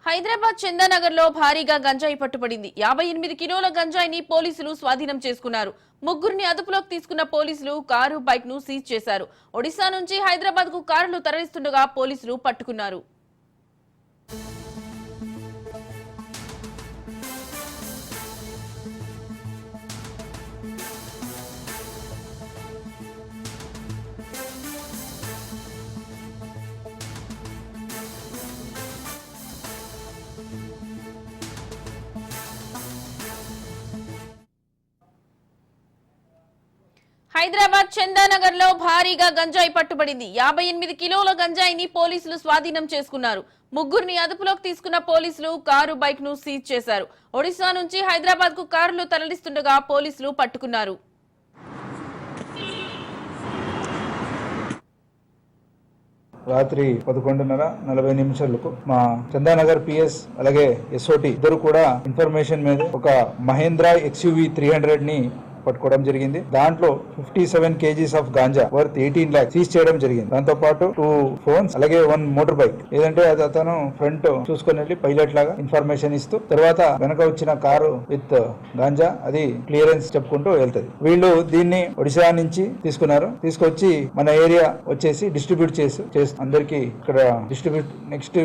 హైదరాబాద్ చందానగర్ లో భారీగా గంజాయి పట్టుబడింది. 58 కిలోల గంజాయిని పోలీసులు స్వాధీనం చేసుకున్నారు. ముగ్గురిని అదుపులోకి తీసుకున్న పోలీసులు కారు, బైక్ ను సీజ్ చేశారు. ఒడిశా నుంచి హైదరాబాద్ కు కారులు తరలిస్తుండగా పోలీసులు పట్టుకున్నారు. హైదరాబాద్ చందానగర్ లో భారీగా గంజాయి పట్టుబడింది. 58 కిలోల గంజాయిని పోలీసులు స్వాధీనం చేసుకున్నారు. ముగ్గురిని అదుపులోకి తీసుకున్న పోలీసులు కారు, బైక్ ను సీజ్ చేశారు. ఒడిశా నుంచి హైదరాబాద్ కు కారులు తరలిస్తుండగా పోలీసులు పట్టుకున్నారు. రాత్రి 11:40 మా చందానగర్ పిఎస్ అలాగే ఎస్ఓటి ఇద్దరు కూడా ఇన్ఫర్మేషన్ మీద ఒక మహేంద్ర XUV 300 ని పట్టుకోవడం జరిగింది. దాంట్లో 57 kgs of ganja worth 18 lakhs seize చేయడం జరిగింది. దాంతో పాటు 2 phones అలాగే 1 మోటార్ బైక్. ఏదంటే అది అతను ఫ్రంట్ చూసుకుని వెళ్ళి పైలట్ లాగా ఇన్ఫర్మేషన్ ఇస్తూ తర్వాత వెనక వచ్చిన కారు విత్ గాంజా అది క్లియరెన్స్ చెప్పుకుంటూ వెళ్తుంది. వీళ్ళు దీన్ని ఒడిశా నుంచి తీసుకున్నారు. తీసుకొచ్చి మన ఏరియా వచ్చేసి డిస్ట్రిబ్యూట్ చేసి అందరికి ఇక్కడ డిస్ట్రిబ్యూట్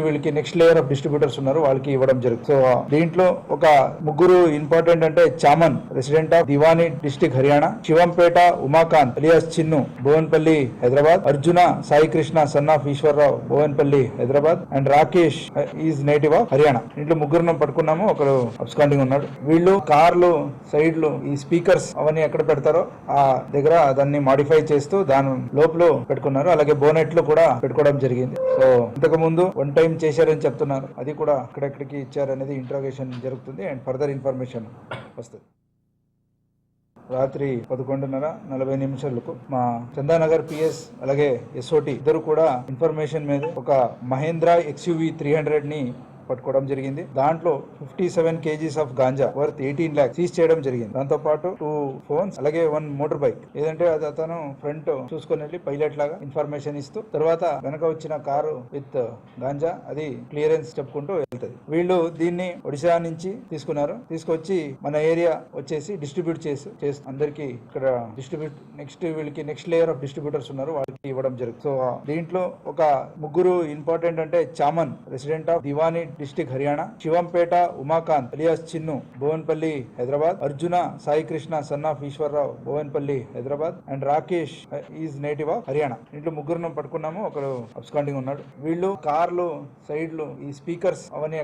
వీళ్ళకి నెక్స్ట్ లేయర్ ఆఫ్ డిస్ట్రిబ్యూటర్స్ ఉన్నారు, వాళ్ళకి ఇవ్వడం జరుగుతుంది. సో దీంట్లో ఒక ముగ్గురు ఇంపార్టెంట్ అంటే Chaman resident of Diwani district Haryana, Shivampet Umakant alias Chinnu Bhuvanpalli Hyderabad, Arjuna Sai Krishna son of Eswararao Bhuvanpalli Hyderabad and Rakesh is native of Haryana. ఇంట్లో ముగ్గురు పట్టుకున్నాము, ఒకరు అబ్స్కాండింగ్ ఉన్నాడు. వీళ్ళు కార్లు సైడ్లు ఈ స్పీకర్స్ అవన్నీ ఎక్కడ పెడతారో ఆ దగ్గర దాన్ని మాడిఫై చేస్తూ దాని లోపల పెట్టుకున్నారు. అలాగే బోనెట్ లో కూడా పెట్టుకోవడం జరిగింది. సో ఇంతకు ముందు 1 time చేశారని చెప్తున్నారు. అది కూడా ఎక్కడెక్కడికి ఇచ్చారనేది ఇంట్రాగేషన్ జరుగుతుంది అండ్ ఫర్దర్ ఇన్ఫర్మేషన్ వస్తుంది. రాత్రి 11:40 మా చందానగర్ పిఎస్ అలాగే ఎస్ఓటి ఇద్దరు కూడా ఇన్ఫర్మేషన్ మీద ఒక మహేంద్ర XUV 300 ని పట్టుకోవడం జరిగింది. దాంట్లో 57 kgs of ganja worth 18 lakhs seize చేయడం జరిగింది. దాంతో పాటు 2 phones అలాగే 1 మోటార్ బైక్. ఏదంటే అది అతను ఫ్రంట్ చూసుకుని వెళ్ళి పైలట్ లాగా ఇన్ఫర్మేషన్ ఇస్తూ తర్వాత వెనక వచ్చిన కారు విత్ గాంజా అది క్లియరెన్స్ చెప్పుకుంటూ వెళ్తుంది. వీళ్ళు దీన్ని ఒడిశా నుంచి తీసుకున్నారు. తీసుకొచ్చి మన ఏరియా వచ్చేసి డిస్ట్రిబ్యూట్ చేసి అందరికి ఇక్కడ డిస్ట్రిబ్యూట్ వీళ్ళకి నెక్స్ట్ లేయర్ ఆఫ్ డిస్ట్రిబ్యూటర్స్ ఉన్నారు, వాళ్ళకి ఇవ్వడం జరుగుతుంది. సో దీంట్లో ఒక ముగ్గురు ఇంపార్టెంట్ అంటే Chaman resident of Diwani district Haryana, Shivampet Umakant alias Chinnu Bhuvanpalli Hyderabad, Arjuna Sai Krishna son of Eswararao Bhuvanpalli Hyderabad and Rakesh is native of Haryana. ఇంట్లో ముగ్గురు పట్టుకున్నాము, ఒకరు అబ్స్కాండింగ్ ఉన్నాడు. వీళ్ళు కార్లు సైడ్లు ఈ స్పీకర్స్ అవన్నీ